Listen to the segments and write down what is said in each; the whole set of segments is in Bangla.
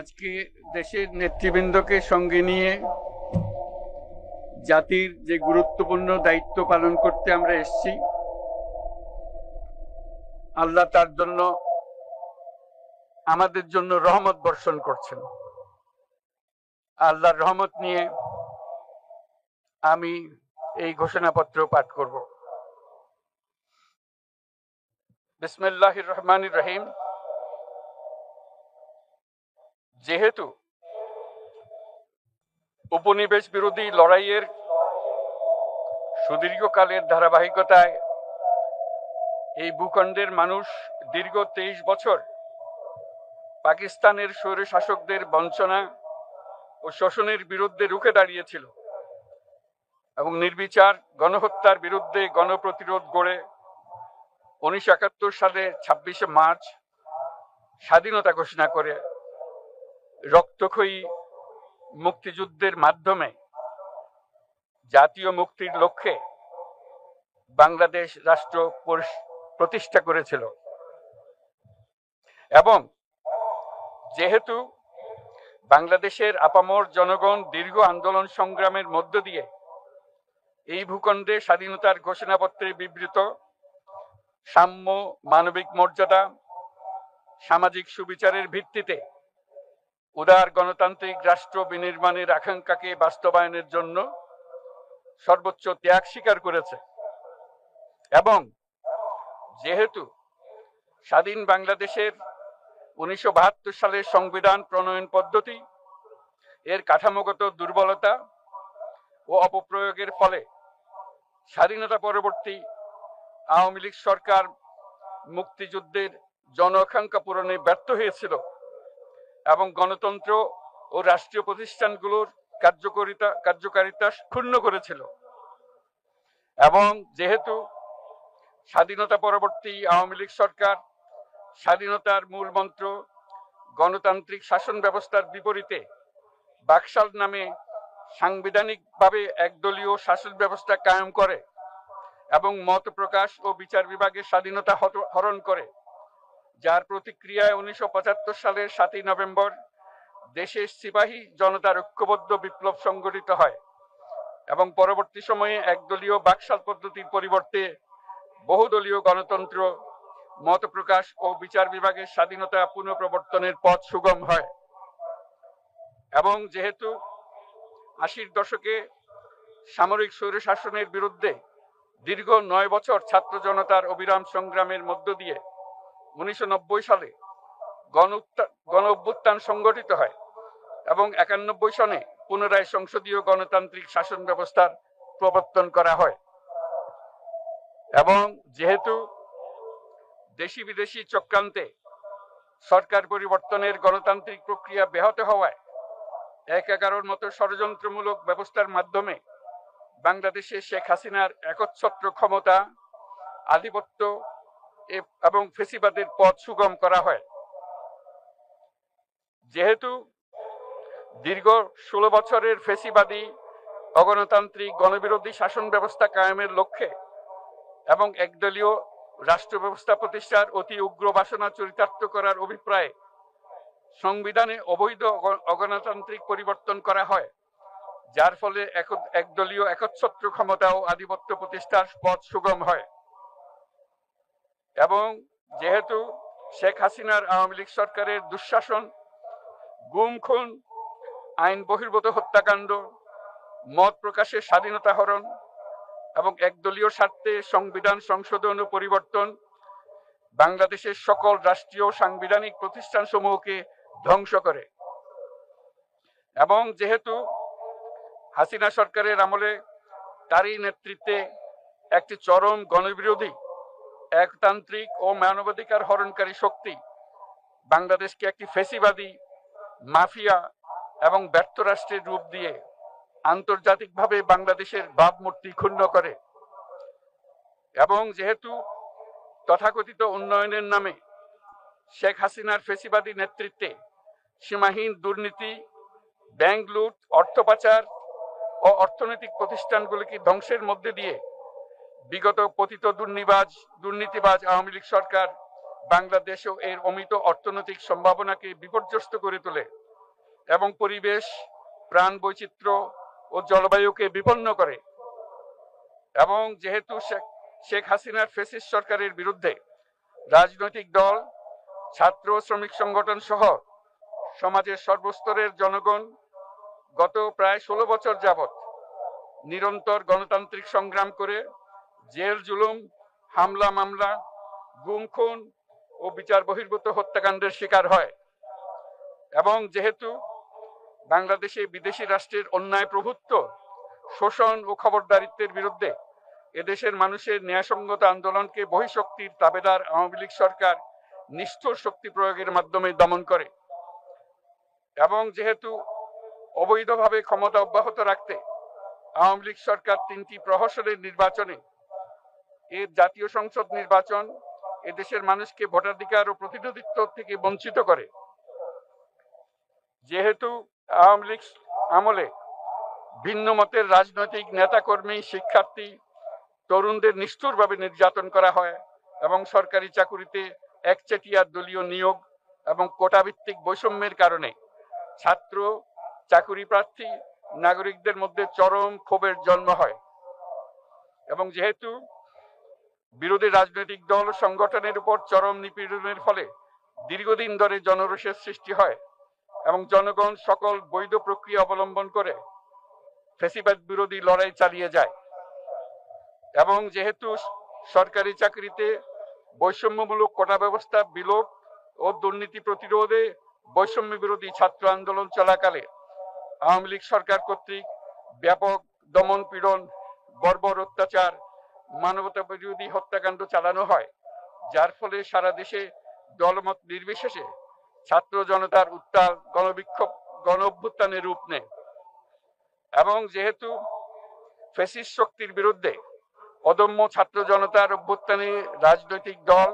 আজকে দেশের নেতৃবৃন্দকে সঙ্গে নিয়ে জাতির যে গুরুত্বপূর্ণ দায়িত্ব পালন করতে আমরা এসেছি, আল্লাহ তার জন্য আমাদের জন্য রহমত বর্ষণ করছেন। আল্লাহর রহমত নিয়ে আমি এই ঘোষণাপত্র পাঠ করব। বিসমিল্লাহির রহমানির রহিম। যেহেতু উপনিবেশ বিরোধী লড়াইয়ের সুদীর্ঘকালের ধারাবাহিকতায় এই ভূখণ্ডের মানুষ দীর্ঘ 23 বছর পাকিস্তানের স্বৈরশাসকদের বঞ্চনা ও শোষণের বিরুদ্ধে রুখে দাঁড়িয়েছিল এবং নির্বিচার গণহত্যার বিরুদ্ধে গণপ্রতিরোধ গড়ে 1971 সালে 26শে মার্চ স্বাধীনতা ঘোষণা করে রক্তক্ষয়ী মুক্তিযুদ্ধের মাধ্যমে জাতীয় মুক্তির লক্ষ্যে বাংলাদেশ রাষ্ট্র প্রতিষ্ঠা করেছিল। এবং যেহেতু বাংলাদেশের আপামর জনগণ দীর্ঘ আন্দোলন সংগ্রামের মধ্য দিয়ে এই ভূখণ্ডে স্বাধীনতার ঘোষণাপত্রে বিবৃত সাম্য, মানবিক মর্যাদা, সামাজিক সুবিচারের ভিত্তিতে উদার গণতান্ত্রিক রাষ্ট্র বিনির্মাণের আকাঙ্ক্ষাকে বাস্তবায়নের জন্য সর্বোচ্চ ত্যাগ স্বীকার করেছে, এবং যেহেতু স্বাধীন বাংলাদেশের 1972 সালের সংবিধান প্রণয়ন পদ্ধতি এর কাঠামোগত দুর্বলতা ও অপপ্রয়োগের ফলে স্বাধীনতা পরবর্তী আওয়ামী লীগ সরকার মুক্তিযুদ্ধের জন আকাঙ্ক্ষা পূরণে ব্যর্থ হয়েছিল এবং গণতন্ত্র ও রাষ্ট্রীয় প্রতিষ্ঠানগুলোর কার্যকারিতা ক্ষুণ্ণ করেছিল। এবং যেহেতু স্বাধীনতা পরবর্তী আওয়ামী লীগ সরকার স্বাধীনতার মূল মন্ত্র গণতান্ত্রিক শাসন ব্যবস্থার বিপরীতে বাকশাল নামে সাংবিধানিকভাবে একদলীয় শাসন ব্যবস্থা কায়েম করে এবং মত প্রকাশ ও বিচার বিভাগের স্বাধীনতা হরণ করে, যার প্রতিক্রিয়ায় 1975 সালের 7ই নভেম্বর দেশের সিপাহী জনতার ঐক্যবদ্ধ বিপ্লব সংগঠিত হয় এবং পরবর্তী সময়ে একদলীয় বাকশাল পদ্ধতির পরিবর্তে বহুদলীয় গণতন্ত্র, মত প্রকাশ ও বিচার বিভাগের স্বাধীনতা পুনঃপ্রবর্তনের পথ সুগম হয়। এবং যেহেতু 80-র দশকে সামরিক স্বৈরশাসনের বিরুদ্ধে দীর্ঘ 9 বছর ছাত্র জনতার অবিরাম সংগ্রামের মধ্য দিয়ে 1990 সালে গণ অভ্যুত্থান সংগঠিত হয় এবং 91 সনে পুনরায় সংসদীয় গণতান্ত্রিক শাসন ব্যবস্থার প্রবর্তন করা হয়। এবং যেহেতু দেশি বিদেশি চক্রান্তে সরকার পরিবর্তনের গণতান্ত্রিক প্রক্রিয়া ব্যাহত হওয়ায় 1/11 মতো ষড়যন্ত্রমূলক ব্যবস্থার মাধ্যমে বাংলাদেশে শেখ হাসিনার একচ্ছত্র ক্ষমতা, আধিপত্য এবং ফেসিবাদের পথ সুগম করা হয়। যেহেতু দীর্ঘ 16 বছরের ফেসিবাদী অগণতান্ত্রিক গণবিরোধী শাসন ব্যবস্থা কায়েমের লক্ষ্যে এবং একদলীয় রাষ্ট্র ব্যবস্থা প্রতিষ্ঠার অতি উগ্র বাসনা চরিতার্থ করার অভিপ্রায়ে সংবিধানে অবৈধ অগণতান্ত্রিক পরিবর্তন করা হয়, যার ফলে একদলীয় একচ্ছত্র ক্ষমতা ও আধিপত্য প্রতিষ্ঠার পথ সুগম হয়। এবং যেহেতু শেখ হাসিনার আওয়ামী লীগ সরকারের দুঃশাসন, গুম খুন, আইন বহির্ভূত হত্যাকাণ্ড, মত প্রকাশের স্বাধীনতা হরণ এবং একদলীয় স্বার্থে সংবিধান সংশোধন ও পরিবর্তন বাংলাদেশের সকল রাষ্ট্রীয় সাংবিধানিক প্রতিষ্ঠান সমূহকে ধ্বংস করে। এবং যেহেতু হাসিনা সরকারের আমলে তারই নেতৃত্বে একটি চরম গণবিরোধী, একতান্ত্রিক ও মানবাধিকার হরণকারী শক্তি বাংলাদেশকে একটি ফেসিবাদী, মাফিয়া এবং ব্যর্থ রাষ্ট্রের রূপ দিয়ে আন্তর্জাতিকভাবে বাংলাদেশের ভাবমূর্তি ক্ষুণ্ণ করে। এবং যেহেতু তথাকথিত উন্নয়নের নামে শেখ হাসিনার ফেসিবাদী নেতৃত্বে সীমাহীন দুর্নীতি, ব্যাংক লুট, অর্থ পাচার ও অর্থনৈতিক প্রতিষ্ঠানগুলিকে ধ্বংসের মধ্যে দিয়ে বিগত পতিত দুর্নীতিবাজ আওয়ামী লীগ সরকার বাংলাদেশ ও এর অমিত অর্থনৈতিক সম্ভাবনাকে বিপর্যস্ত করে তোলে। এবং পরিবেশ, প্রাণ বৈচিত্র্য ও জলবায়ুকে বিপন্ন করে। এবং যেহেতু শেখ হাসিনার ফ্যাসিস্ট সরকারের বিরুদ্ধে রাজনৈতিক দল, ছাত্র শ্রমিক সংগঠন সহ সমাজের সর্বস্তরের জনগণ গত প্রায় 16 বছর যাবৎ নিরন্তর গণতান্ত্রিক সংগ্রাম করে জেল জুলুম, হামলা মামলা, গুম খুন ও বিচার বহির্ভূত হত্যাকাণ্ডের শিকার হয়। এবং যেহেতু বাংলাদেশে বিদেশি রাষ্ট্রের অন্যায় প্রভুত্ব, শোষণ ও খবরদারিত্বের বিরুদ্ধে এদেশের মানুষের ন্যায়সঙ্গত আন্দোলনকে বহিঃশক্তির তাবেদার আওয়ামী লীগ সরকার নিষ্ঠুর শক্তি প্রয়োগের মাধ্যমে দমন করে। এবং যেহেতু অবৈধভাবে ক্ষমতা অব্যাহত রাখতে আওয়ামী লীগ সরকার 3টি প্রহসনের নির্বাচনে, এর জাতীয় সংসদ নির্বাচন, এদেশের মানুষকে ভোটাধিকার ও প্রতিনিধিত্ব থেকে বঞ্চিত করে। যেহেতু আওয়ামী লীগ আমলে ভিন্ন মতের রাজনৈতিক নেতাকর্মী, শিক্ষার্থী, তরুণদের নিষ্ঠুরভাবে নির্যাতন করা হয় এবং সরকারি চাকুরিতে একচেটিয়া দলীয় নিয়োগ এবং কোটাভিত্তিক বৈষম্যের কারণে ছাত্র, চাকুরি প্রার্থী, নাগরিকদের মধ্যে চরম ক্ষোভের জন্ম হয়। এবং যেহেতু বিরোধী রাজনৈতিক দল সংগঠনের উপর চরম নিপীড়নের ফলে দীর্ঘদিন ধরে জনরোষের সৃষ্টি হয় এবং জনগণ সকল বৈধ প্রক্রিয়া অবলম্বন করে ফ্যাসিবাদ বিরোধী লড়াই চালিয়ে যায়। এবং যেহেতু সরকারি চাকরিতে বৈষম্যমূলক কোটা ব্যবস্থা বিলোপ ও দুর্নীতি প্রতিরোধে বৈষম্য বিরোধী ছাত্র আন্দোলন চলাকালে আওয়ামী লীগ সরকার কর্তৃক ব্যাপক দমন পীড়ন, বর্বর অত্যাচার, মানবতা বিরোধী হত্যাকাণ্ড চালানো হয়, যার ফলে সারা দেশে দলমত নির্বিশেষে ছাত্র জনতার উত্তাল গণবিক্ষোভ, গণ অভ্যুত্থানের রূপ নেয়। এবং যেহেতু ফ্যাসিস্ট শক্তির বিরুদ্ধে অদম্য ছাত্র জনতার অভ্যুত্থানে রাজনৈতিক দল,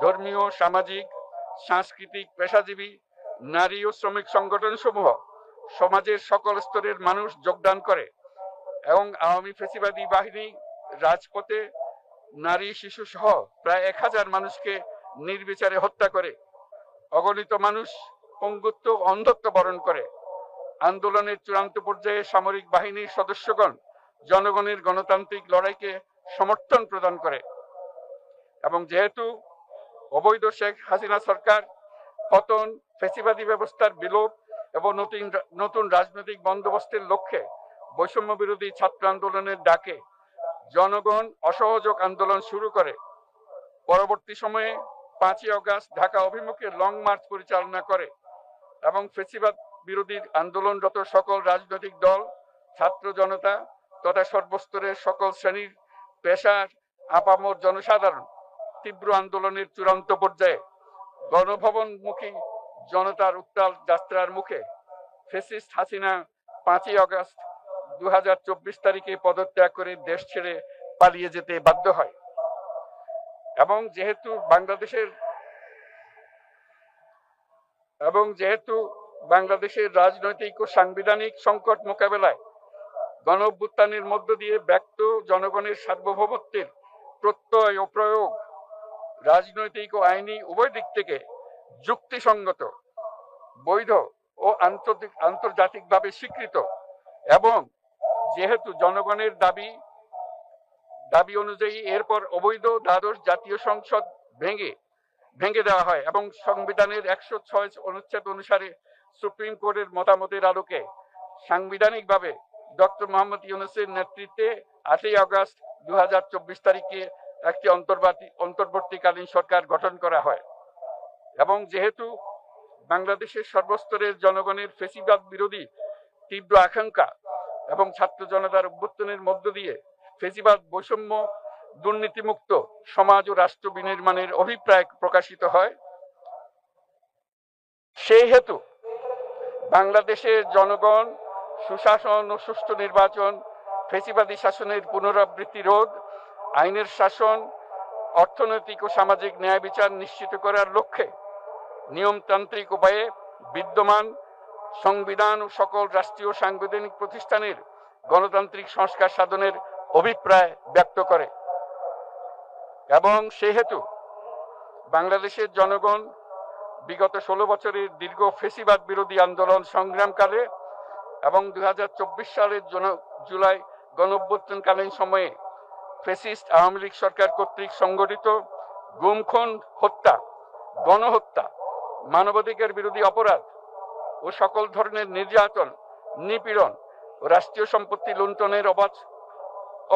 ধর্মীয়, সামাজিক, সাংস্কৃতিক, পেশাজীবী, নারী ও শ্রমিক সংগঠন সমূহ সমাজের সকল স্তরের মানুষ যোগদান করে এবং আওয়ামী ফ্যাসিবাদী বাহিনী রাজপথে নারী, শিশু সহ প্রায় 1000 মানুষকে নির্বিচারে হত্যা করে, অগণিত মানুষ পঙ্গুত্ব, অন্ধত্ব বরণ করে। আন্দোলনের চূড়ান্ত পর্যায়ে সামরিক বাহিনীর সদস্যগণ জনগণের গণতান্ত্রিক লড়াইকে সমর্থন প্রদান করে। এবং যেহেতু অবৈধ শেখ হাসিনা সরকার পতন, ফ্যাসিবাদী ব্যবস্থার বিলোপ এবং নতুন রাজনৈতিক বন্দোবস্তের লক্ষ্যে বৈষম্য বিরোধী ছাত্র আন্দোলনের ডাকে জনগণ অসহযোগ আন্দোলন শুরু করে, পরবর্তী সময়ে 5ই আগস্ট ঢাকা অভিমুখে লং মার্চ পরিচালনা করে এবং ফ্যাসিবাদ বিরোধী আন্দোলনরত সকল রাজনৈতিক দল, ছাত্র জনতা তথা সর্বস্তরের সকল শ্রেণীর, পেশার, আপামর জনসাধারণ তীব্র আন্দোলনের চূড়ান্ত পর্যায়ে গণভবনমুখী জনতার উত্তাল যাত্রার মুখে ফ্যাসিস্ট হাসিনা 5ই আগস্ট 2024 তারিখে পদত্যাগ করে দেশ ছেড়ে পালিয়ে যেতে বাধ্য হয়। এবং যেহেতু বাংলাদেশের রাজনৈতিক ও সাংবিধানিক সংকট মোকাবেলায় গণ অভ্যুত্থানের মধ্য দিয়ে ব্যক্ত জনগণের সার্বভৌমত্বের প্রত্যয় ও প্রয়োগ রাজনৈতিক ও আইনি উভয় দিক থেকে যুক্তিসঙ্গত, বৈধ ও আন্তর্জাতিকভাবে স্বীকৃত। এবং যেহেতু জনগণের দাবি অনুযায়ী এরপর অবৈধ দ্বাদশ জাতীয় সংসদ ভেঙে দেওয়া হয় এবং সংবিধানের 106 অনুচ্ছেদ অনুসারে সুপ্রিম কোর্টের মতামতের আলোকে সাংবিধানিকভাবে ডক্টর মোহাম্মদ ইউনূসের নেতৃত্বে 8ই আগস্ট 2024 তারিখে একটি অন্তর্বর্তীকালীন সরকার গঠন করা হয়। এবং যেহেতু বাংলাদেশের সর্বস্তরের জনগণের ফ্যাসিবাদ বিরোধী তীব্র আকাঙ্ক্ষা এবং ছাত্র জনতার অভ্যুত্থানের মধ্য দিয়ে ফ্যাসিবাদ, বৈষম্য, দুর্নীতিমুক্ত সমাজ ও রাষ্ট্র বিনির্মাণের অভিপ্রায় প্রকাশিত হয়, সেই হেতু বাংলাদেশের জনগণ সুশাসন ও সুষ্ঠু নির্বাচন, ফ্যাসিবাদী শাসনের পুনরাবৃত্তি রোধ, আইনের শাসন, অর্থনৈতিক ও সামাজিক ন্যায় বিচার নিশ্চিত করার লক্ষ্যে নিয়মতান্ত্রিক উপায়ে বিদ্যমান সংবিধান ও সকল রাষ্ট্রীয় সাংবিধানিক প্রতিষ্ঠানের গণতান্ত্রিক সংস্কার সাধনের অভিপ্রায় ব্যক্ত করে। এবং সেহেতু বাংলাদেশের জনগণ বিগত 16 বছরের দীর্ঘ ফেসিবাদ বিরোধী আন্দোলন সংগ্রামকালে এবং 2024 সালের জুলাই গণঅভ্যুত্থানকালীন সময়ে ফ্যাসিস্ট আওয়ামী লীগ সরকার কর্তৃক সংগঠিত গুম খুন, হত্যা, গণহত্যা, মানবাধিকার বিরোধী অপরাধ ও সকল ধরনের নির্যাতন, নিপীড়ন ও রাষ্ট্রীয় সম্পত্তি লুণ্ঠনের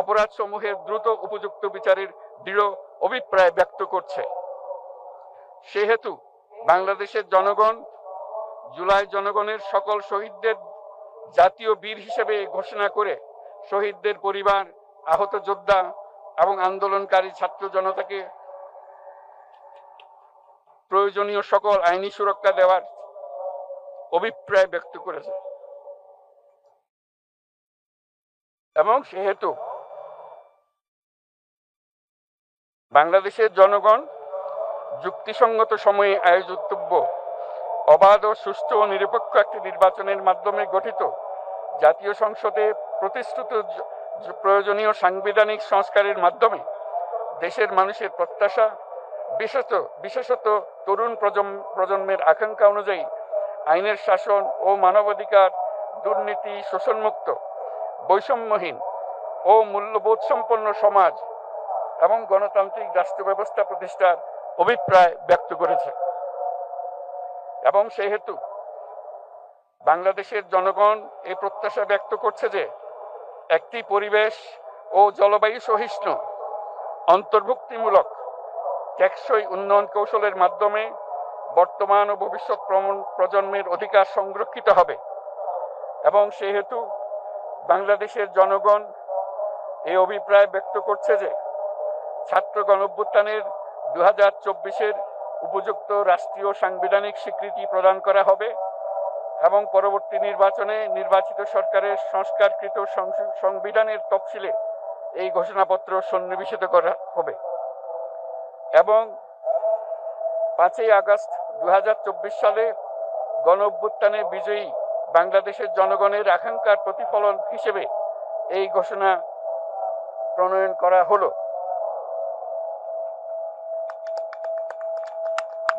অপরাধ সমূহের দ্রুত উপযুক্ত বিচারের দৃঢ় অভিপ্রায় ব্যক্ত করছে। সেহেতু বাংলাদেশের জনগণ জুলাই জনগণের সকল শহীদদের জাতীয় বীর হিসেবে ঘোষণা করে শহীদদের পরিবার, আহত যোদ্ধা এবং আন্দোলনকারী ছাত্র জনতাকে প্রয়োজনীয় সকল আইনি সুরক্ষা দেওয়ার অভিপ্রায় ব্যক্ত করেছে। এবং সেহেতু বাংলাদেশের জনগণ যুক্তিসঙ্গত সময়ে আয়োজিতব্য অবাধ ও সুষ্ঠু ও নিরপেক্ষ একটি নির্বাচনের মাধ্যমে গঠিত জাতীয় সংসদে প্রতিশ্রুত প্রয়োজনীয় সাংবিধানিক সংস্কারের মাধ্যমে দেশের মানুষের প্রত্যাশা, বিশেষত তরুণ প্রজন্মের আকাঙ্ক্ষা অনুযায়ী আইনের শাসন ও মানবাধিকার, দুর্নীতি, শোষণমুক্ত, বৈষম্যহীন ও মূল্যবোধ সম্পন্ন সমাজ এবং গণতান্ত্রিক রাষ্ট্র ব্যবস্থা প্রতিষ্ঠার অভিপ্রায় ব্যক্ত করেছে। এবং সেহেতু বাংলাদেশের জনগণ এই প্রত্যাশা ব্যক্ত করছে যে একটি পরিবেশ ও জলবায়ু সহিষ্ণু, অন্তর্ভুক্তিমূলক, টেকসই উন্নয়ন কৌশলের মাধ্যমে বর্তমান ও ভবিষ্যৎ প্রজন্মের অধিকার সংরক্ষিত হবে। এবং সেহেতু বাংলাদেশের জনগণ এই অভিপ্রায় ব্যক্ত করছে যে ছাত্র গণঅভ্যুত্থানের 2024-এর উপযুক্ত রাষ্ট্রীয় সাংবিধানিক স্বীকৃতি প্রদান করা হবে এবং পরবর্তী নির্বাচনে নির্বাচিত সরকারের সংস্কারকৃত সংবিধানের তফসিলে এই ঘোষণাপত্র সন্নিবেশিত করা হবে। এবং 5ই আগস্ট 2024 সালে গণঅভ্যুত্থানে বিজয়ী বাংলাদেশের জনগণের আকাঙ্ক্ষার প্রতিফলন হিসেবে এই ঘোষণা প্রণয়ন করা হলো।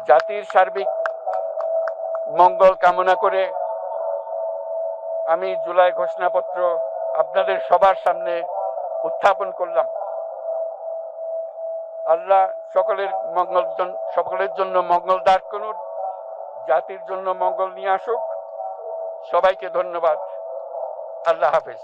জাতির সার্বিক মঙ্গল কামনা করে আমি জুলাই ঘোষণাপত্র আপনাদের সবার সামনে উত্থাপন করলাম। আল্লাহ সকলের জন্য মঙ্গল দান করুন, জাতির জন্য মঙ্গল নিয়ে আসুক। সবাইকে ধন্যবাদ। আল্লাহ হাফেজ।